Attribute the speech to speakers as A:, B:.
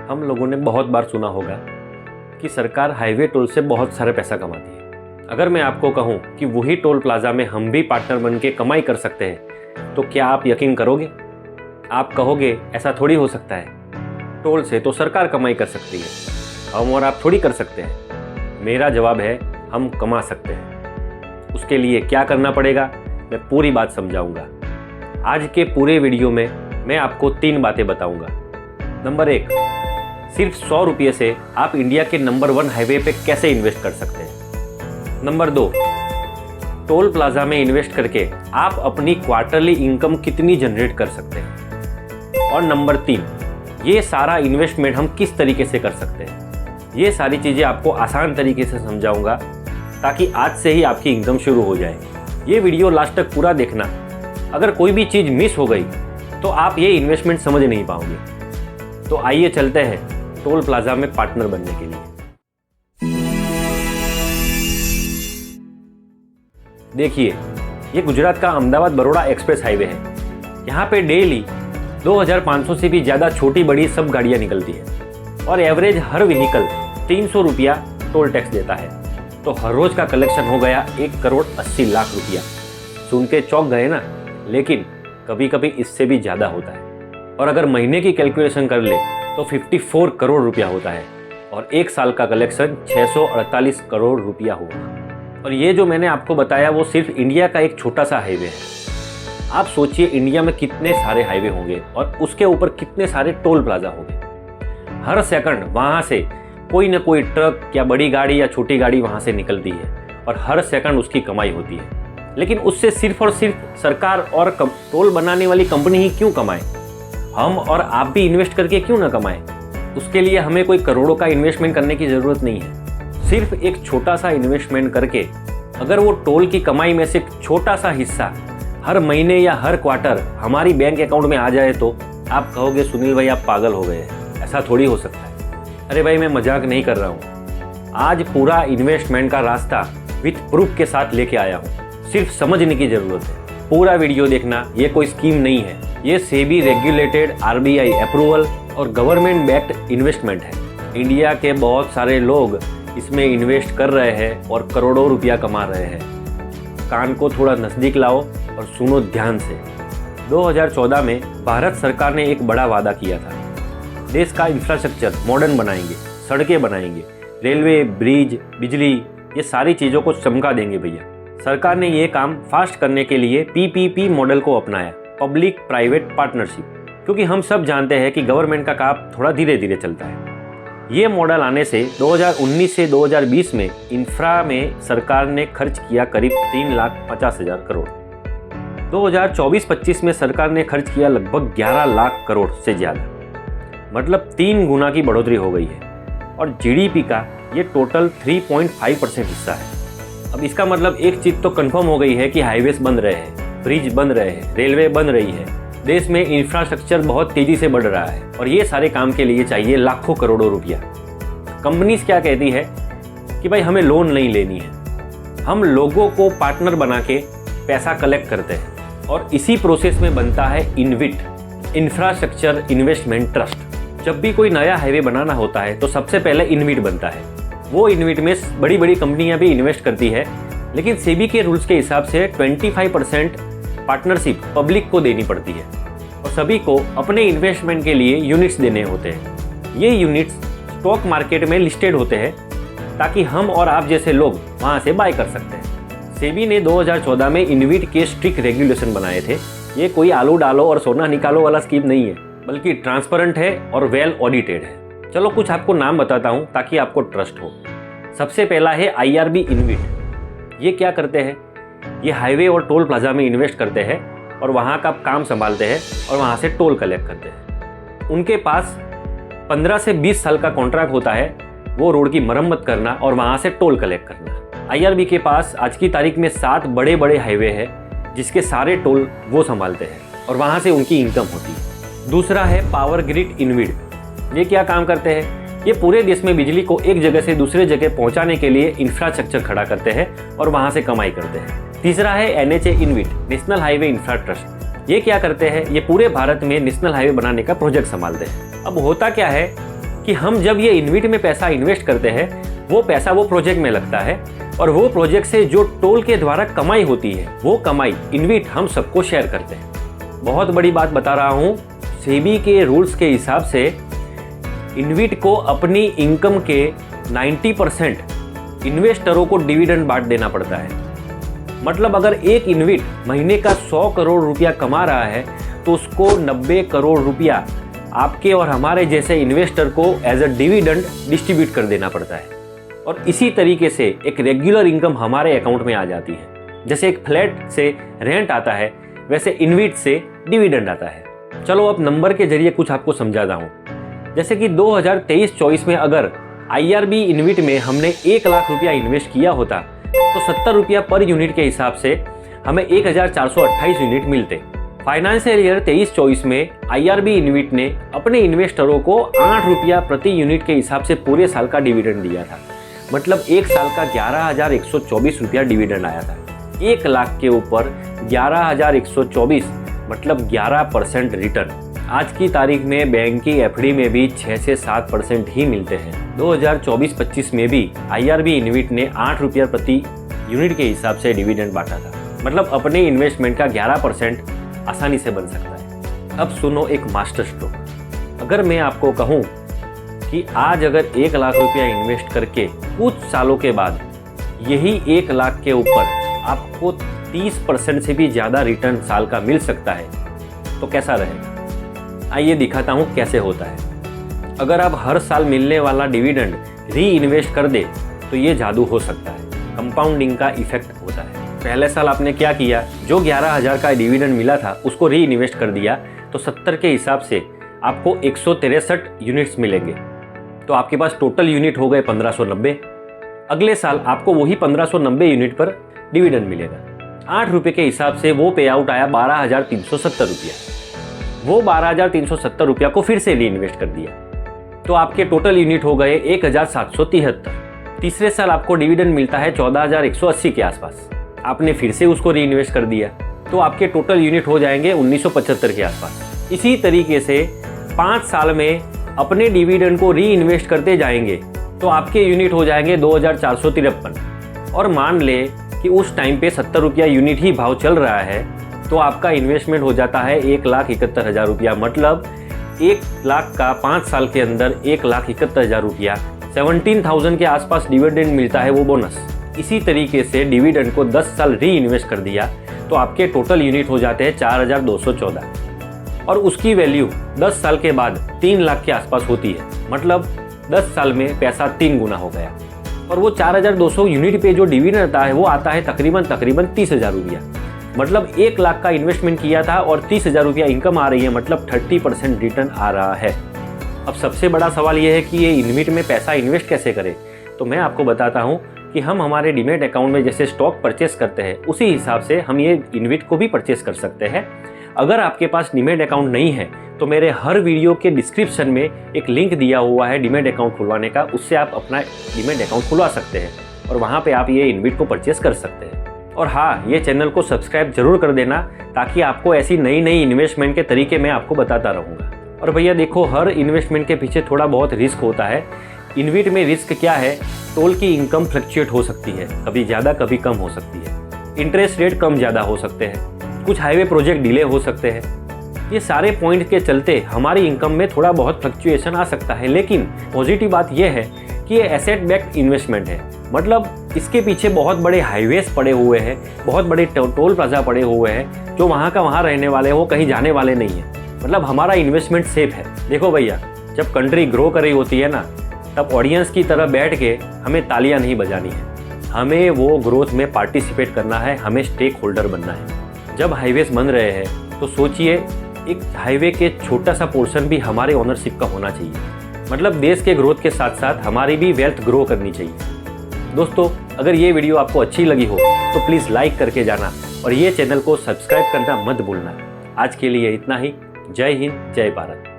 A: हम लोगों ने बहुत बार सुना होगा कि सरकार हाईवे टोल से बहुत सारे पैसा कमाती है। अगर मैं आपको कहूं कि वही टोल प्लाजा में हम भी पार्टनर बन के कमाई कर सकते हैं, तो क्या आप यकीन करोगे? आप कहोगे ऐसा थोड़ी हो सकता है, टोल से तो सरकार कमाई कर सकती है, हम और आप थोड़ी कर सकते हैं। मेरा जवाब है, हम कमा सकते हैं। उसके लिए क्या करना पड़ेगा, मैं पूरी बात समझाऊंगा। आज के पूरे वीडियो में मैं आपको 3 बातें बताऊंगा। नंबर 1, सिर्फ 100 रुपये से आप इंडिया के नंबर 1 हाईवे पे कैसे इन्वेस्ट कर सकते हैं। नंबर 2, टोल प्लाजा में इन्वेस्ट करके आप अपनी क्वार्टरली इनकम कितनी जनरेट कर सकते हैं। और नंबर 3, ये सारा इन्वेस्टमेंट हम किस तरीके से कर सकते हैं। ये सारी चीज़ें आपको आसान तरीके से समझाऊंगा ताकि आज से ही आपकी इनकम शुरू हो जाए। ये वीडियो लास्ट तक पूरा देखना। अगर कोई भी चीज़ मिस हो गई तो आप ये इन्वेस्टमेंट समझ नहीं पाओगे। तो आइए चलते हैं टोल प्लाजा में पार्टनर बनने के लिए। देखिए, ये गुजरात का अहमदाबाद बड़ौदा एक्सप्रेस हाईवे है। यहाँ पे डेली 2500 से भी ज़्यादा छोटी बड़ी सब गाड़ियाँ निकलती है और एवरेज हर व्हीकल 300 रुपया टोल टैक्स देता है। तो हर रोज का कलेक्शन हो गया 1,80,00,000 रुपया। सुन के चौंक गए ना? लेकिन कभी कभी इससे भी ज़्यादा होता है। और अगर महीने की कैलकुलेशन कर ले तो 54 करोड़ रुपया होता है और 1 साल का कलेक्शन 648 करोड़ रुपया होगा। और ये जो मैंने आपको बताया वो सिर्फ इंडिया का एक छोटा सा हाईवे है। आप सोचिए इंडिया में कितने सारे हाईवे होंगे और उसके ऊपर कितने सारे टोल प्लाजा होंगे। हर सेकंड वहाँ से कोई ना कोई ट्रक या बड़ी गाड़ी या छोटी गाड़ी वहाँ से निकलती है और हर सेकंड उसकी कमाई होती है। लेकिन उससे सिर्फ और सिर्फ सरकार और टोल बनाने वाली कंपनी ही क्यों कमाए? हम और आप भी इन्वेस्ट करके क्यों ना कमाएं? उसके लिए हमें कोई करोड़ों का इन्वेस्टमेंट करने की ज़रूरत नहीं है। सिर्फ एक छोटा सा इन्वेस्टमेंट करके अगर वो टोल की कमाई में से छोटा सा हिस्सा हर महीने या हर क्वार्टर हमारी बैंक अकाउंट में आ जाए तो आप कहोगे सुनील भाई आप पागल हो गए हैं, ऐसा थोड़ी हो सकता है। अरे भाई मैं मजाक नहीं कर रहा हूँ। आज पूरा इन्वेस्टमेंट का रास्ता विथ प्रूफ के साथ लेके आया हूँ। सिर्फ समझने की ज़रूरत है। पूरा वीडियो देखना। ये कोई स्कीम नहीं है, ये सेबी रेगुलेटेड RBI अप्रूवल और गवर्नमेंट बैक्ड इन्वेस्टमेंट है। इंडिया के बहुत सारे लोग इसमें इन्वेस्ट कर रहे हैं और करोड़ों रुपया कमा रहे हैं। कान को थोड़ा नज़दीक लाओ और सुनो ध्यान से। 2014 में भारत सरकार ने एक बड़ा वादा किया था। देश का इंफ्रास्ट्रक्चर मॉडर्न बनाएंगे, सड़कें बनाएंगे, रेलवे, ब्रिज, बिजली, ये सारी चीज़ों को चमका देंगे भैया। सरकार ने ये काम फास्ट करने के लिए PPP मॉडल को अपनाया, पब्लिक प्राइवेट पार्टनरशिप। क्योंकि हम सब जानते हैं कि गवर्नमेंट का काम थोड़ा धीरे धीरे चलता है। ये मॉडल आने से 2019 से 2020 में इंफ्रा में सरकार ने खर्च किया करीब 3,50,000 करोड़। 2024-25 में सरकार ने खर्च किया लगभग 11 लाख करोड़ से ज़्यादा, मतलब 3 गुना की बढ़ोतरी हो गई है। और GDP का ये टोटल 3.5% हिस्सा है। अब इसका मतलब एक चीज़ तो कंफर्म हो गई है कि हाईवेज बन रहे हैं, ब्रिज बन रहे हैं, रेलवे बन रही है। देश में इंफ्रास्ट्रक्चर बहुत तेज़ी से बढ़ रहा है और ये सारे काम के लिए चाहिए लाखों करोड़ों रुपया। कंपनीज क्या कहती है कि भाई हमें लोन नहीं लेनी है, हम लोगों को पार्टनर बना के पैसा कलेक्ट करते हैं और इसी प्रोसेस में बनता है इनविट, इंफ्रास्ट्रक्चर इन्वेस्टमेंट ट्रस्ट। जब भी कोई नया हाईवे बनाना होता है तो सबसे पहले इनविट बनता है। वो इनविट में बड़ी बड़ी कंपनियां भी इन्वेस्ट करती है, लेकिन सेबी के रूल्स के हिसाब से 25% पार्टनरशिप पब्लिक को देनी पड़ती है और सभी को अपने इन्वेस्टमेंट के लिए यूनिट्स देने होते हैं। ये यूनिट्स स्टॉक मार्केट में लिस्टेड होते हैं ताकि हम और आप जैसे लोग वहाँ से बाय कर सकते हैं। सेबी ने 2014 में इनविट के स्ट्रिक्ट रेगुलेशन बनाए थे। ये कोई आलू डालो और सोना निकालो वाला स्कीम नहीं है, बल्कि ट्रांसपेरेंट है और वेल ऑडिटेड है। चलो कुछ आपको नाम बताता हूँ ताकि आपको ट्रस्ट हो। सबसे पहला है IRB इनविट। ये क्या करते हैं? ये हाईवे और टोल प्लाजा में इन्वेस्ट करते हैं और वहाँ का काम संभालते हैं और वहाँ से टोल कलेक्ट करते हैं। उनके पास 15 से 20 साल का कॉन्ट्रैक्ट होता है, वो रोड की मरम्मत करना और वहाँ से टोल कलेक्ट करना। IRB के पास आज की तारीख में 7 बड़े बड़े हाईवे हैं जिसके सारे टोल वो संभालते हैं और वहाँ से उनकी इनकम होती है। दूसरा है पावर ग्रिड इनविट। ये क्या काम करते हैं? ये पूरे देश में बिजली को एक जगह से दूसरे जगह पहुंचाने के लिए इंफ्रास्ट्रक्चर खड़ा करते हैं और वहां से कमाई करते हैं। तीसरा है NHA इनविट, national highway infra trust. ये क्या करते हैं? ये पूरे भारत में नेशनल हाईवे बनाने का प्रोजेक्ट संभालते हैं। अब होता क्या है कि हम जब ये इन्विट में पैसा इन्वेस्ट करते हैं वो पैसा वो प्रोजेक्ट में लगता है और वो प्रोजेक्ट से जो टोल के द्वारा कमाई होती है वो कमाई इन्विट हम सबको शेयर करते हैं। बहुत बड़ी बात बता रहा हूँ, सेबी के रूल्स के हिसाब से इन्विट को अपनी इनकम के 90% इन्वेस्टरों को डिविडेंड बांट देना पड़ता है। मतलब अगर एक इन्विट महीने का 100 करोड़ रुपया कमा रहा है तो उसको 90 करोड़ रुपया आपके और हमारे जैसे इन्वेस्टर को एज अ डिविडेंड डिस्ट्रीब्यूट कर देना पड़ता है। और इसी तरीके से एक रेगुलर इनकम हमारे अकाउंट में आ जाती है। जैसे एक फ्लैट से रेंट आता है वैसे इन्विट से डिविडेंड आता है। चलो अब नंबर के जरिए कुछ आपको समझाता हूँ। जैसे कि 2023-24 में अगर IRB इन्विट में हमने 1 लाख रुपया इन्वेस्ट किया होता तो 70 रुपया पर यूनिट के हिसाब से हमें 1428 यूनिट मिलते। फाइनेंशियल ईयर 23-24 में IRB इन्विट ने अपने इन्वेस्टरों को 8 रुपया प्रति यूनिट के हिसाब से पूरे साल का डिविडेंड दिया था। मतलब एक साल का 11,124 रुपया डिविडेंड आया था। 1 लाख के ऊपर 11,124 मतलब 11% रिटर्न। आज की तारीख में बैंक की FD में भी 6 से 7% ही मिलते हैं। 2024-25 में भी IRB इन्विट ने 8 रुपया प्रति यूनिट के हिसाब से डिविडेंड बांटा था। मतलब अपने इन्वेस्टमेंट का 11% आसानी से बन सकता है। अब सुनो एक मास्टर स्ट्रोक। अगर मैं आपको कहूँ कि आज अगर 1 लाख रुपया इन्वेस्ट करके कुछ सालों के बाद यही 1 लाख के ऊपर आपको 30% से भी ज़्यादा रिटर्न साल का मिल सकता है तो कैसा रहेगा? आइए दिखाता हूँ कैसे होता है। अगर आप हर साल मिलने वाला डिविडेंड री इन्वेस्ट कर दे तो ये जादू हो सकता है। कंपाउंडिंग का इफेक्ट होता है। पहले साल आपने क्या किया, जो 11,000 का डिविडेंड मिला था उसको री इन्वेस्ट कर दिया तो 70 के हिसाब से आपको 163 यूनिट्स मिलेंगे। तो आपके पास टोटल यूनिट हो गए 1590। अगले साल आपको वही 1590 यूनिट पर डिविडेंड मिलेगा। 8 रुपये के हिसाब से वो पे आउट आया 12,370 रुपया। वो 12,370 रुपया को फिर से री इन्वेस्ट कर दिया तो आपके टोटल यूनिट हो गए 1,773। तीसरे साल आपको डिविडेंड मिलता है 14,180 के आसपास। आपने फिर से उसको री इन्वेस्ट कर दिया तो आपके टोटल यूनिट हो जाएंगे 1975 के आसपास। इसी तरीके से 5 साल में अपने डिविडेंड को री इन्वेस्ट करते जाएंगे तो आपके यूनिट हो जाएंगे 2,453। और मान ले कि उस टाइम पे 70 रुपया यूनिट ही भाव चल रहा है तो आपका इन्वेस्टमेंट हो जाता है 1,71,000 रुपया। मतलब 1 लाख का 5 साल के अंदर 1,71,000 रुपया, 17,000 के आसपास डिविडेंड मिलता है वो बोनस। इसी तरीके से डिविडेंड को 10 साल री इन्वेस्ट कर दिया तो आपके टोटल यूनिट हो जाते हैं 4,214 और उसकी वैल्यू 10 साल के बाद 3 लाख के आसपास होती है। मतलब 10 साल में पैसा 3 गुना हो गया। और वो 4,200 यूनिट पे जो डिविडेंड आता है वो आता है तकरीबन 30,000 रुपया। मतलब 1 लाख का इन्वेस्टमेंट किया था और 30,000 रुपया इनकम आ रही है। मतलब 30% रिटर्न आ रहा है। अब सबसे बड़ा सवाल ये है कि ये इन्विट में पैसा इन्वेस्ट कैसे करें। तो मैं आपको बताता हूँ कि हम हमारे डीमैट अकाउंट में जैसे स्टॉक परचेस करते हैं उसी हिसाब से हम ये इन्विट को भी परचेस कर सकते हैं। अगर आपके पास डीमैट अकाउंट नहीं है तो मेरे हर वीडियो के डिस्क्रिप्शन में एक लिंक दिया हुआ है डीमैट अकाउंट खुलवाने का। उससे आप अपना डीमैट अकाउंट खुलवा सकते हैं और वहाँ पे आप ये इन्विट को परचेस कर सकते हैं। और हाँ, ये चैनल को सब्सक्राइब जरूर कर देना ताकि आपको ऐसी नई नई इन्वेस्टमेंट के तरीके मैं आपको बताता रहूँगा। और भैया देखो, हर इन्वेस्टमेंट के पीछे थोड़ा बहुत रिस्क होता है। इन्विट में रिस्क क्या है, टोल की इनकम फ्लक्चुएट हो सकती है, कभी ज़्यादा कभी कम हो सकती है। इंटरेस्ट रेट कम ज़्यादा हो सकते हैं, कुछ हाईवे प्रोजेक्ट डिले हो सकते हैं। ये सारे पॉइंट के चलते हमारी इनकम में थोड़ा बहुत फ्लक्चुएशन आ सकता है। लेकिन पॉजिटिव बात यह है कि ये एसेट बैक्ड इन्वेस्टमेंट है। मतलब इसके पीछे बहुत बड़े हाईवेज पड़े हुए हैं, बहुत बड़े टोल प्लाजा पड़े हुए हैं। जो वहाँ का वहाँ रहने वाले हैं वो कहीं जाने वाले नहीं है। मतलब हमारा इन्वेस्टमेंट सेफ है। देखो भैया, जब कंट्री ग्रो कर रही होती है ना, तब ऑडियंस की तरह बैठ के हमें तालियां नहीं बजानी है, हमें वो ग्रोथ में पार्टिसिपेट करना है, हमें स्टेक होल्डर बनना है। जब हाईवेज बन रहे हैं तो सोचिए एक हाईवे के छोटा सा पोर्शन भी हमारे ओनरशिप का होना चाहिए। मतलब देश के ग्रोथ के साथ साथ हमारी भी वेल्थ ग्रो करनी चाहिए। दोस्तों, अगर ये वीडियो आपको अच्छी लगी हो तो प्लीज़ लाइक करके जाना और ये चैनल को सब्सक्राइब करना मत भूलना। आज के लिए इतना ही। जय हिंद, जय भारत।